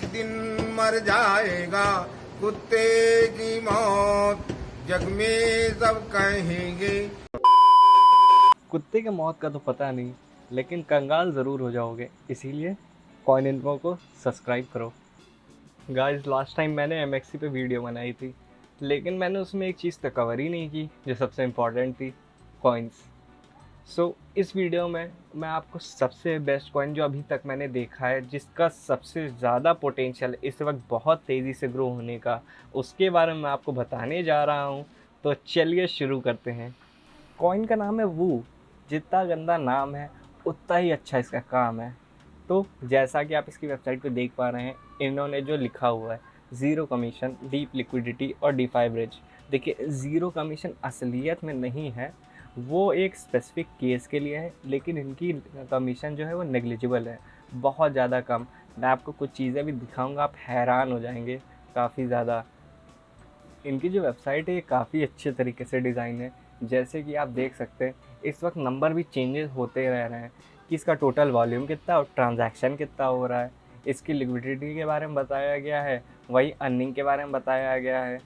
दिन मर जाएगा, कुत्ते की मौत जग में सब कहेंगे। कुत्ते के मौत का तो पता नहीं, लेकिन कंगाल ज़रूर हो जाओगे। इसीलिए कॉइन इन्फो को सब्सक्राइब करो। गाइस, लास्ट टाइम मैंने एमएक्सी पे वीडियो बनाई थी, लेकिन मैंने उसमें एक चीज़ तो कवर ही नहीं की जो सबसे इम्पॉर्टेंट थी, कॉइन्स। सो इस वीडियो में मैं आपको सबसे बेस्ट कॉइन जो अभी तक मैंने देखा है, जिसका सबसे ज़्यादा पोटेंशियल इस वक्त बहुत तेज़ी से ग्रो होने का, उसके बारे में मैं आपको बताने जा रहा हूँ। तो चलिए शुरू करते हैं। कॉइन का नाम है वू। जितना गंदा नाम है उतना ही अच्छा इसका काम है। तो जैसा कि आप इसकी वेबसाइट पे देख पा रहे हैं, इन्होंने जो लिखा हुआ है, ज़ीरो कमीशन, डीप लिक्विडिटी और डिफाई ब्रिज। देखिए, ज़ीरो कमीशन असलियत में नहीं है, वो एक स्पेसिफिक केस के लिए है, लेकिन इनकी कमीशन जो है वो नेग्लिजिबल है, बहुत ज़्यादा कम। मैं आपको कुछ चीज़ें भी दिखाऊंगा, आप हैरान हो जाएंगे काफ़ी ज़्यादा। इनकी जो वेबसाइट है ये काफ़ी अच्छे तरीके से डिज़ाइन है। जैसे कि आप देख सकते हैं, इस वक्त नंबर भी चेंजेस होते रह रहे हैं कि इसका टोटल वॉल्यूम कितना और ट्रांजैक्शन कितना हो रहा है। इसकी लिक्विडिटी के बारे में बताया गया है, वही अर्निंग के बारे में बताया गया है।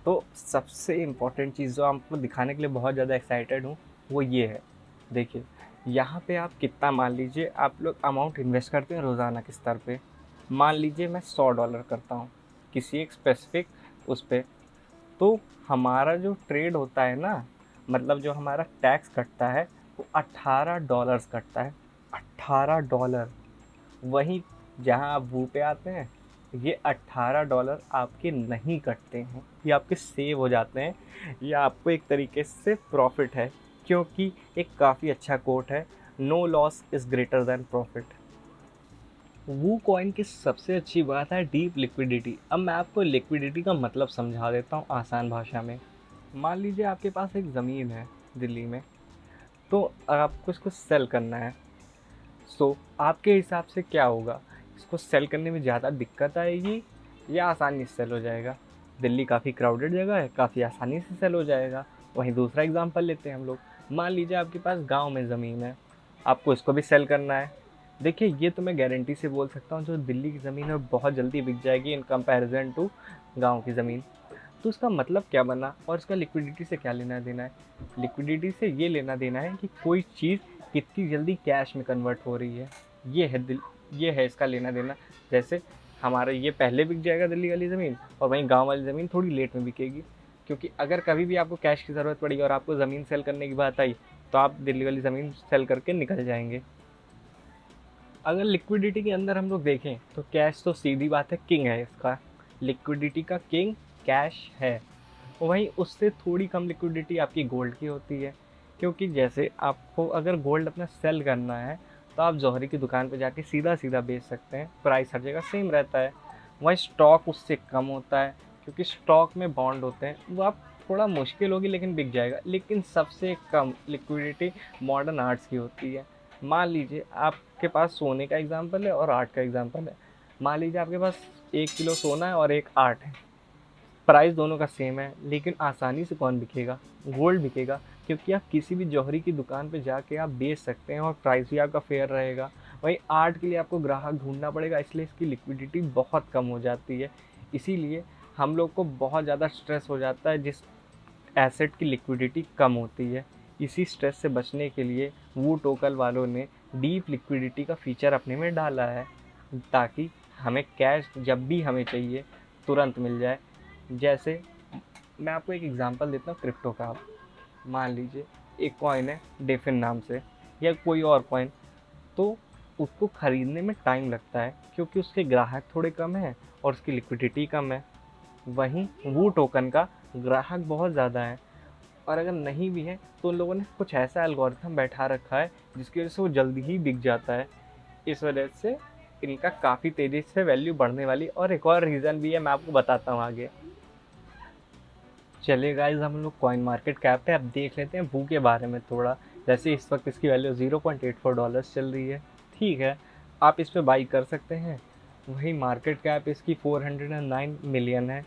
तो सबसे इम्पॉर्टेंट चीज़ जो आपको दिखाने के लिए बहुत ज़्यादा एक्साइटेड हूँ, वो ये है। देखिए, यहाँ पे आप कितना, मान लीजिए आप लोग अमाउंट इन्वेस्ट करते हैं रोज़ाना के स्तर पे। मान लीजिए मैं $100 करता हूँ किसी एक स्पेसिफिक उस पर, तो हमारा जो ट्रेड होता है ना, मतलब जो हमारा टैक्स कटता है, वो $18 कटता है। $18। वहीं जहाँ आप वो पे आते हैं, ये $18 आपके नहीं कटते हैं, ये आपके सेव हो जाते हैं। ये आपको एक तरीके से प्रॉफिट है, क्योंकि एक काफ़ी अच्छा कोट है, no loss is greater than profit. वो कॉइन की सबसे अच्छी बात है डीप लिक्विडिटी। अब मैं आपको लिक्विडिटी का मतलब समझा देता हूँ आसान भाषा में। मान लीजिए आपके पास एक ज़मीन है दिल्ली में, तो आपको इसको सेल करना है। सो आपके हिसाब से क्या होगा, इसको सेल करने में ज़्यादा दिक्कत आएगी या आसानी से सेल हो जाएगा? दिल्ली काफ़ी क्राउडेड जगह है, काफ़ी आसानी से सेल हो जाएगा। वहीं दूसरा एग्जांपल लेते हैं हम लोग। मान लीजिए आपके पास गांव में ज़मीन है, आपको इसको भी सेल करना है। देखिए, ये तो मैं गारंटी से बोल सकता हूँ, जो दिल्ली की ज़मीन है वो बहुत जल्दी बिक जाएगी इन कंपैरिजन टू गाँव की ज़मीन। तो इसका मतलब क्या बना, और इसका लिक्विडिटी से क्या लेना देना है? लिक्विडिटी से ये लेना देना है कि कोई चीज़ कितनी जल्दी कैश में कन्वर्ट हो रही है, ये है इसका लेना देना। जैसे हमारा ये पहले बिक जाएगा दिल्ली वाली ज़मीन, और वहीं गांव वाली ज़मीन थोड़ी लेट में बिकेगी। क्योंकि अगर कभी भी आपको कैश की ज़रूरत पड़ी और आपको ज़मीन सेल करने की बात आई, तो आप दिल्ली वाली ज़मीन सेल करके निकल जाएंगे। अगर लिक्विडिटी के अंदर हम लोग देखें, तो कैश तो सीधी बात है किंग है इसका। लिक्विडिटी का किंग कैश है। वहीं उससे थोड़ी कम लिक्विडिटी आपकी गोल्ड की होती है, क्योंकि जैसे आपको अगर गोल्ड अपना सेल करना है, तो आप जौहरी की दुकान पर जाके सीधा सीधा बेच सकते हैं, प्राइस हर जगह सेम रहता है। वहीं स्टॉक उससे कम होता है, क्योंकि स्टॉक में बॉन्ड होते हैं, वो आप थोड़ा मुश्किल होगी लेकिन बिक जाएगा। लेकिन सबसे कम लिक्विडिटी मॉडर्न आर्ट्स की होती है। मान लीजिए आपके पास सोने का एग्जाम्पल है और आर्ट का एग्जाम्पल है। मान लीजिए आपके पास 1 किलो सोना है और एक आर्ट है, प्राइस दोनों का सेम है, लेकिन आसानी से कौन बिकेगा? गोल्ड बिकेगा, क्योंकि आप किसी भी जौहरी की दुकान पे जाके आप बेच सकते हैं और प्राइस भी आपका फेयर रहेगा। वहीं आर्ट के लिए आपको ग्राहक ढूंढना पड़ेगा, इसलिए इसकी लिक्विडिटी बहुत कम हो जाती है। इसीलिए हम लोग को बहुत ज़्यादा स्ट्रेस हो जाता है जिस एसेट की लिक्विडिटी कम होती है। इसी स्ट्रेस से बचने के लिए वो टोकन वालों ने डीप लिक्विडिटी का फीचर अपने में डाला है, ताकि हमें कैश जब भी हमें चाहिए तुरंत मिल जाए। जैसे मैं आपको एक एग्जांपल देता हूँ क्रिप्टो का। आप मान लीजिए एक कॉइन है डेफिन नाम से, या कोई और कॉइन, तो उसको ख़रीदने में टाइम लगता है, क्योंकि उसके ग्राहक थोड़े कम हैं और उसकी लिक्विडिटी कम है। वहीं वो टोकन का ग्राहक बहुत ज़्यादा है, और अगर नहीं भी है तो उन लोगों ने कुछ ऐसा एल्गोरिथम बैठा रखा है जिसकी वजह से वो जल्दी ही बिक जाता है। इस वजह से इनका काफ़ी तेज़ी से वैल्यू बढ़ने वाली, और एक और रीज़न भी है, मैं आपको बताता हूँ आगे। चलिए गाइस, हम लोग कॉइन मार्केट कैप पे अब देख लेते हैं वू के बारे में थोड़ा। जैसे इस वक्त इसकी वैल्यू $0.84 चल रही है। ठीक है, आप इस पे बाई कर सकते हैं। वही मार्केट कैप इसकी 409 मिलियन है,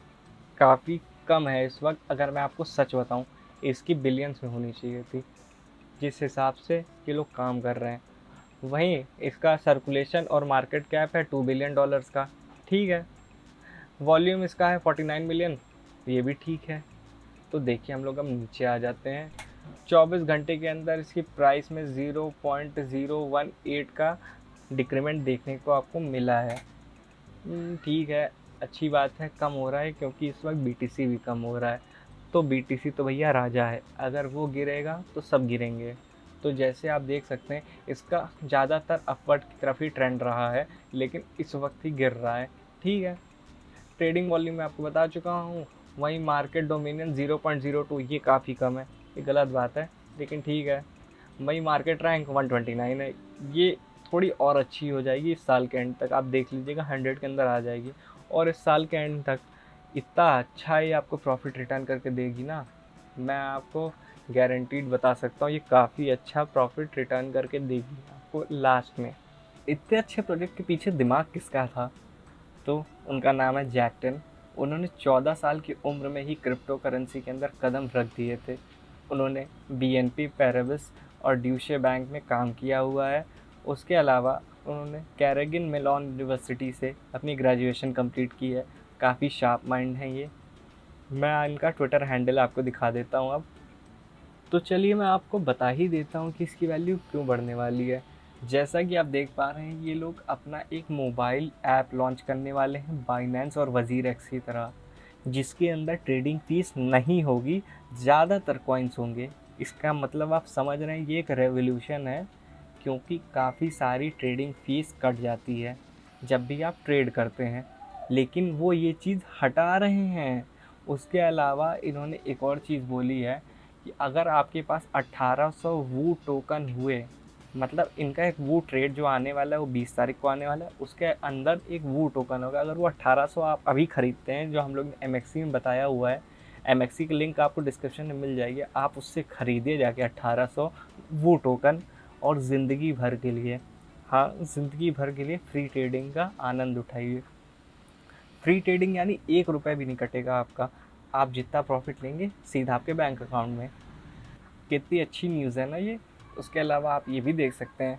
काफ़ी कम है इस वक्त। अगर मैं आपको सच बताऊं, इसकी बिलियंस में होनी चाहिए थी, जिस हिसाब से ये लोग काम कर रहे हैं। वहीं इसका सर्कुलेशन और मार्केट कैप है $2 बिलियन का। ठीक है। वॉल्यूम इसका है 49 मिलियन, ये भी ठीक है। तो देखिए हम लोग अब नीचे आ जाते हैं। 24 घंटे के अंदर इसकी प्राइस में 0.018 का डिक्रीमेंट देखने को आपको मिला है। ठीक है, अच्छी बात है, कम हो रहा है क्योंकि इस वक्त BTC भी कम हो रहा है। तो BTC तो भैया राजा है, अगर वो गिरेगा तो सब गिरेंगे। तो जैसे आप देख सकते हैं इसका ज़्यादातर अपवर्ड की तरफ ही ट्रेंड रहा है, लेकिन इस वक्त ही गिर रहा है। ठीक है, ट्रेडिंग वॉल्यूम मैं आपको बता चुका हूँ। वहीं मार्केट डोमिनियन 0.02, ये काफ़ी कम है, ये गलत बात है, लेकिन ठीक है। वहीं मार्केट रैंक 129 है, ये थोड़ी और अच्छी हो जाएगी इस साल के एंड तक। आप देख लीजिएगा 100 के अंदर आ जाएगी, और इस साल के एंड तक इतना अच्छा ये आपको प्रॉफिट रिटर्न करके देगी ना, मैं आपको गारंटीड बता सकता हूँ ये काफ़ी अच्छा प्रॉफिट रिटर्न करके देगी आपको लास्ट में। इतने अच्छे प्रोजेक्ट के पीछे दिमाग किसका था? तो उनका नाम है जैक टेन। उन्होंने 14 साल की उम्र में ही क्रिप्टो करेंसी के अंदर कदम रख दिए थे। उन्होंने BNP पैराबिस और ड्यूशे बैंक में काम किया हुआ है। उसके अलावा उन्होंने कैरेगिन मेलॉन यूनिवर्सिटी से अपनी ग्रेजुएशन कंप्लीट की है। काफ़ी शार्प माइंड है ये। मैं इनका ट्विटर हैंडल आपको दिखा देता हूँ अब। तो चलिए मैं आपको बता ही देता हूँ कि इसकी वैल्यू क्यों बढ़ने वाली है। जैसा कि आप देख पा रहे हैं, ये लोग अपना एक मोबाइल ऐप लॉन्च करने वाले हैं बाइनेंस और वज़ीर एक्स की तरह, जिसके अंदर ट्रेडिंग फीस नहीं होगी, ज़्यादातर कॉइन्स होंगे। इसका मतलब आप समझ रहे हैं ये एक रेवोल्यूशन है, क्योंकि काफ़ी सारी ट्रेडिंग फ़ीस कट जाती है जब भी आप ट्रेड करते हैं, लेकिन वो ये चीज़ हटा रहे हैं। उसके अलावा इन्होंने एक और चीज़ बोली है कि अगर आपके पास 1800 वू टोकन हुए, मतलब इनका एक वू ट्रेड जो आने वाला है वो 20 तारीख को आने वाला है, उसके अंदर एक वू टोकन होगा। अगर वो 1800 आप अभी ख़रीदते हैं, जो हम लोग ने MXC में बताया हुआ है, MXC की लिंक आपको डिस्क्रिप्शन में मिल जाएगी, आप उससे ख़रीदिए जाके 1800 वू टोकन, और ज़िंदगी भर के लिए, हाँ ज़िंदगी भर के लिए फ्री ट्रेडिंग का आनंद उठाइए। फ्री ट्रेडिंग यानी 1 रुपये भी नहीं कटेगा आपका, आप जितना प्रॉफिट लेंगे सीधा आपके बैंक अकाउंट में। कितनी अच्छी न्यूज़ है ना ये। उसके अलावा आप ये भी देख सकते हैं,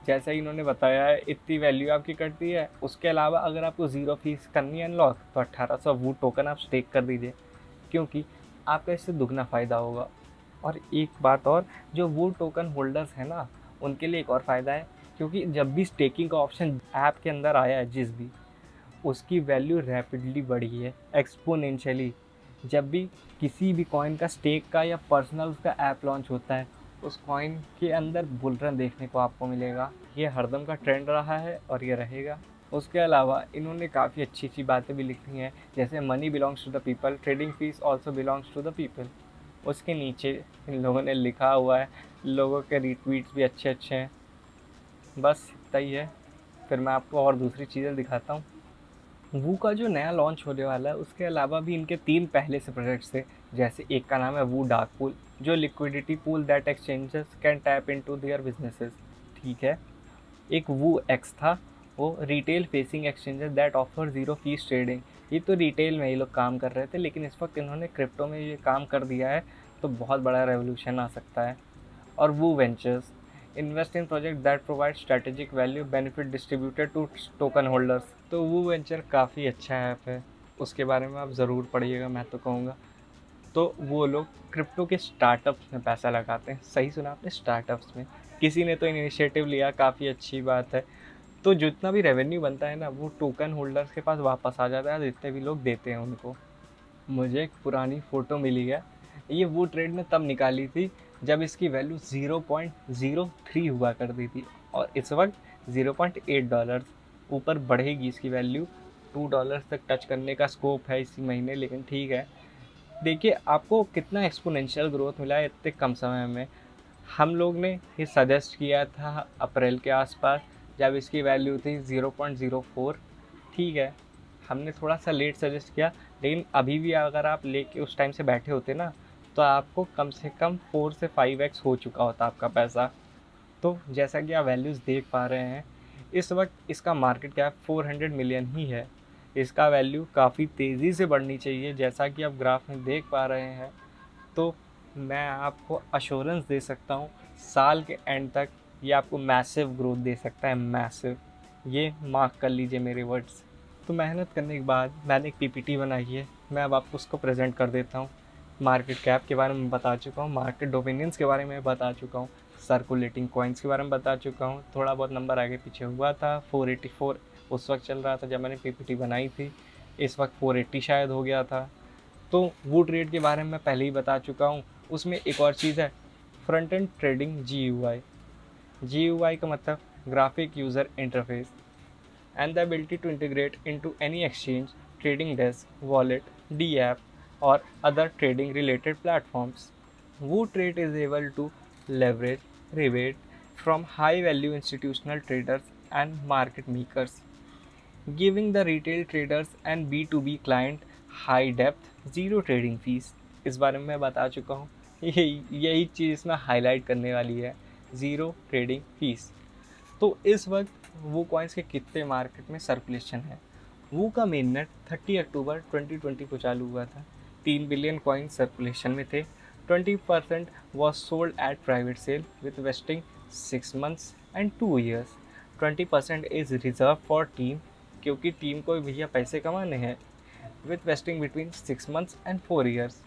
जैसा ही इन्होंने बताया है इतनी वैल्यू आपकी कटती है। उसके अलावा अगर आपको ज़ीरो फीस करनी है अनलॉक, तो 1800 वू टोकन आप स्टेक कर दीजिए, क्योंकि आपका इससे दुगना फ़ायदा होगा। और एक बात और, जो वू टोकन होल्डर्स हैं ना, उनके लिए एक और फ़ायदा है, क्योंकि जब भी स्टेकिंग का ऑप्शन ऐप के अंदर आया है जिस भी, उसकी वैल्यू रैपिडली बढ़ी है, एक्सपोनेंशियली। जब भी किसी भी कॉइन का स्टेक का या पर्सनल उसका ऐप लॉन्च होता है, उस कॉइन के अंदर बुल रन देखने को आपको मिलेगा। ये हरदम का ट्रेंड रहा है और ये रहेगा। उसके अलावा इन्होंने काफ़ी अच्छी अच्छी बातें भी लिखी हैं, जैसे money belongs to the people, trading fees also belongs to the people. उसके नीचे इन लोगों ने लिखा हुआ है, लोगों के रीट्वीट्स भी अच्छे अच्छे हैं। बस इतना ही है, फिर मैं आपको और दूसरी चीज़ें दिखाता हूँ। वू का जो नया लॉन्च होने वाला है, उसके अलावा भी इनके 3 पहले से प्रोजेक्ट्स थे। जैसे एक का नाम है वू डार्क पूल, जो liquidity pool that exchanges can tap into their businesses. ठीक है। एक वू एक्स था, वो retail facing exchanges that offer zero fees trading. ये तो रिटेल में ये लोग काम कर रहे थे, लेकिन इस वक्त इन्होंने क्रिप्टो में ये काम कर दिया है, तो बहुत बड़ा रेवोल्यूशन आ सकता है। और Woo Ventures, invest in project that provide strategic value benefit distributed to token holders. तो वू वेंचर काफ़ी अच्छा ऐप है, उसके बारे में आप ज़रूर पढ़िएगा, मैं तो कहूँगा। तो वो लोग क्रिप्टो के स्टार्टअप्स में पैसा लगाते हैं। सही सुना आपने, स्टार्टअप्स में। किसी ने तो इनिशिएटिव लिया, काफ़ी अच्छी बात है। तो जितना भी रेवेन्यू बनता है ना, वो टोकन होल्डर्स के पास वापस आ जाता है, जितने भी लोग देते हैं उनको। मुझे एक पुरानी फ़ोटो मिली है, ये वो ट्रेड में तब निकाली थी जब इसकी वैल्यू 0.03 हुआ करती थी, और इस वक्त $0.8। ऊपर बढ़ेगी इसकी वैल्यू, $2 तक टच करने का स्कोप है इसी महीने, लेकिन ठीक है। देखिए आपको कितना एक्सपोनेंशियल ग्रोथ मिला है इतने कम समय में। हम लोग ने ये सजेस्ट किया था अप्रैल के आसपास, जब इसकी वैल्यू थी 0.04। ठीक है, हमने थोड़ा सा लेट सजेस्ट किया, लेकिन अभी भी अगर आप लेके उस टाइम से बैठे होते ना, तो आपको कम से कम 4 से 5x हो चुका होता आपका पैसा। तो जैसा कि आप वैल्यूज़ देख पा रहे हैं, इस वक्त इसका मार्केट कैप 400 मिलियन ही है। इसका वैल्यू काफ़ी तेज़ी से बढ़नी चाहिए, जैसा कि आप ग्राफ में देख पा रहे हैं। तो मैं आपको अश्योरेंस दे सकता हूँ, साल के एंड तक ये आपको मैसिव ग्रोथ दे सकता है, मैसिव। ये मार्क कर लीजिए मेरे वर्ड्स। तो मेहनत करने के बाद मैंने एक पीपीटी बनाई है, मैं अब आपको उसको प्रेजेंट कर देता हूँ। मार्केट कैप के बारे में बता चुका हूँ, मार्केट डोमिनेंस के बारे में बता चुका हूँ, सर्कुलेटिंग कॉइन्स के बारे में बता चुका हूँ, थोड़ा बहुत नंबर आगे पीछे हुआ था। 484 उस वक्त चल रहा था जब मैंने पीपीटी बनाई थी, इस वक्त 480 शायद हो गया था। तो वो ट्रेड के बारे में मैं पहले ही बता चुका हूँ। उसमें एक और चीज़ है, front end trading GUI। GUI का मतलब graphic user interface and the ability to integrate into any exchange, trading desk, wallet, D-app or other trading related platforms. WooTrade is able to leverage rebate from high value institutional traders and market makers, giving the retail traders and B2B client high depth zero trading fees. इस बारे में मैं बता चुका हूँ, यही चीज़ इसमें highlight करने वाली है, ज़ीरो ट्रेडिंग फीस। तो इस वक्त वो कॉइन्स के कितने मार्केट में सर्कुलेशन है। वो का मेन नेट 30 अक्टूबर 2020 को चालू हुआ था। 3 बिलियन कॉइन सर्कुलेशन में थे। 20% was sold at private sale with vesting 6 months and 2 years। 20% is reserve for team, क्योंकि टीम को भैया पैसे कमाने हैं, with vesting between 6 months and 4 years।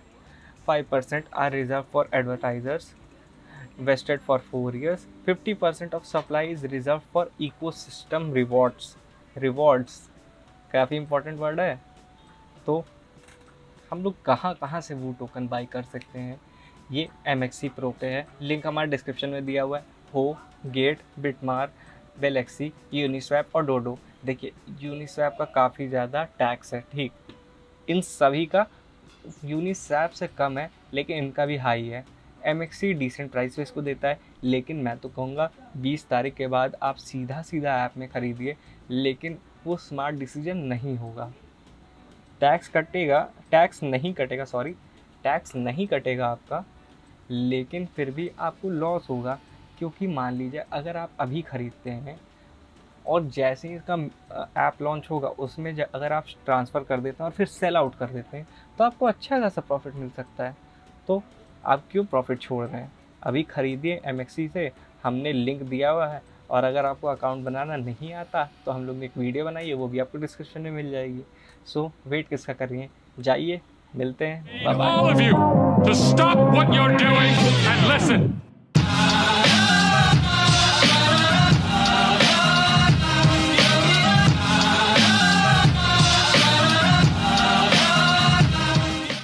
5% are reserve for advertisers vested for 4 years. 50% of supply is reserved for ecosystem rewards काफ़ी important word है। तो हम लोग कहाँ कहाँ से वो टोकन बाई कर सकते हैं, ये MXC Pro पे है, लिंक हमारे डिस्क्रिप्शन में दिया हुआ है। हो, गेट, बिटमार, बेलेक्सी, यूनिस्वैप और डोडो। देखिए यूनिस्वैप का काफ़ी ज़्यादा टैक्स है, ठीक, इन सभी का यूनिस्वैप से कम है लेकिन इनका भी हाई है। MXC डिसेंट प्राइस पे इसको देता है, लेकिन मैं तो कहूँगा 20 तारीख के बाद आप सीधा ऐप में ख़रीदिए, लेकिन वो स्मार्ट डिसीजन नहीं होगा। टैक्स नहीं कटेगा आपका, लेकिन फिर भी आपको लॉस होगा, क्योंकि मान लीजिए अगर आप अभी ख़रीदते हैं और जैसे ही इसका ऐप लॉन्च होगा उसमें अगर आप ट्रांसफ़र कर देते हैं और फिर सेल आउट कर देते हैं तो आपको अच्छा खासा प्रॉफिट मिल सकता है। तो आप क्यों प्रॉफिट छोड़ रहे हैं, अभी ख़रीदिए MXC से, हमने लिंक दिया हुआ है। और अगर आपको अकाउंट बनाना नहीं आता तो हम लोग ने एक वीडियो बनाई है, वो भी आपको डिस्क्रिप्शन में मिल जाएगी। सो वेट किसका कर रही हैं, जाइए मिलते हैं, bye bye. All of you to stop what you're doing and listen.